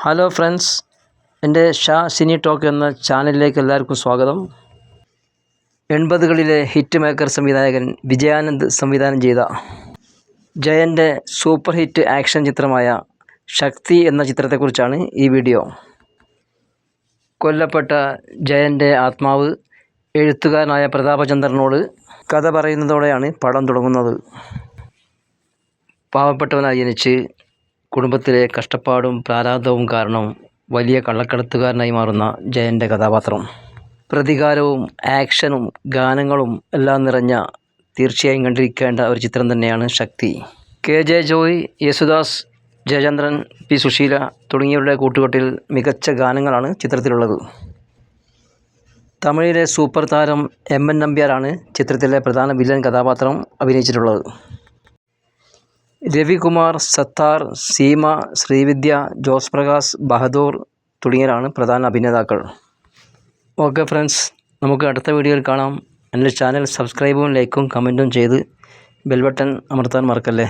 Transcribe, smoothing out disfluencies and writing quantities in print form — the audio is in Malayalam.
ഹലോ ഫ്രണ്ട്സ്, എൻ്റെ ഷാ സിനി ടോക്ക് എന്ന ചാനലിലേക്ക് എല്ലാവർക്കും സ്വാഗതം. 80കളിലെ ഹിറ്റ് മേക്കർ സംവിധായകൻ വിജയാനന്ദ് സംവിധാനം ചെയ്ത ജയൻ്റെ സൂപ്പർ ഹിറ്റ് ആക്ഷൻ ചിത്രമായ ശക്തി എന്ന ചിത്രത്തെക്കുറിച്ചാണ് ഈ വീഡിയോ. കൊല്ലപ്പെട്ട ജയൻ്റെ ആത്മാവ് എഴുത്തുകാരനായ പ്രതാപചന്ദ്രനോട് കഥ പറയുന്നതോടെയാണ് പടം തുടങ്ങുന്നത്. പാവപ്പെട്ടവനായി ജനിച്ച് കുടുംബത്തിലെ കഷ്ടപ്പാടും പ്രാരാബ്ധവും കാരണം വലിയ കള്ളക്കടത്തുകാരനായി മാറുന്ന ജയൻ്റെ കഥാപാത്രം പ്രതികാരവും ആക്ഷനും ഗാനങ്ങളും എല്ലാം നിറഞ്ഞ തീർച്ചയായും കണ്ടിരിക്കേണ്ട ഒരു ചിത്രം തന്നെയാണ് ശക്തി. കെ.ജെ. ജോയ്, യേശുദാസ്, ജയചന്ദ്രൻ, പി. സുശീല തുടങ്ങിയവരുടെ കൂട്ടുകെട്ടിൽ മികച്ച ഗാനങ്ങളാണ് ചിത്രത്തിലുള്ളത്. തമിഴിലെ സൂപ്പർ താരം എം.എൻ. നമ്പ്യാരാണ് ചിത്രത്തിലെ പ്രധാന വില്ലൻ കഥാപാത്രം അഭിനയിച്ചിട്ടുള്ളത്. രവികുമാർ, സത്താർ, സീമ, ശ്രീവിദ്യ, ജോസ് പ്രകാശ്, ബഹദൂർ തുടങ്ങിയവരാണ് പ്രധാന അഭിനേതാക്കൾ. ഓക്കെ ഫ്രണ്ട്സ്, നമുക്ക് അടുത്ത വീഡിയോയിൽ കാണാം. എൻ്റെ ചാനൽ സബ്സ്ക്രൈബും ലൈക്കും കമൻറ്റും ചെയ്ത് ബെൽ ബട്ടൺ അമർത്താൻ മറക്കല്ലേ.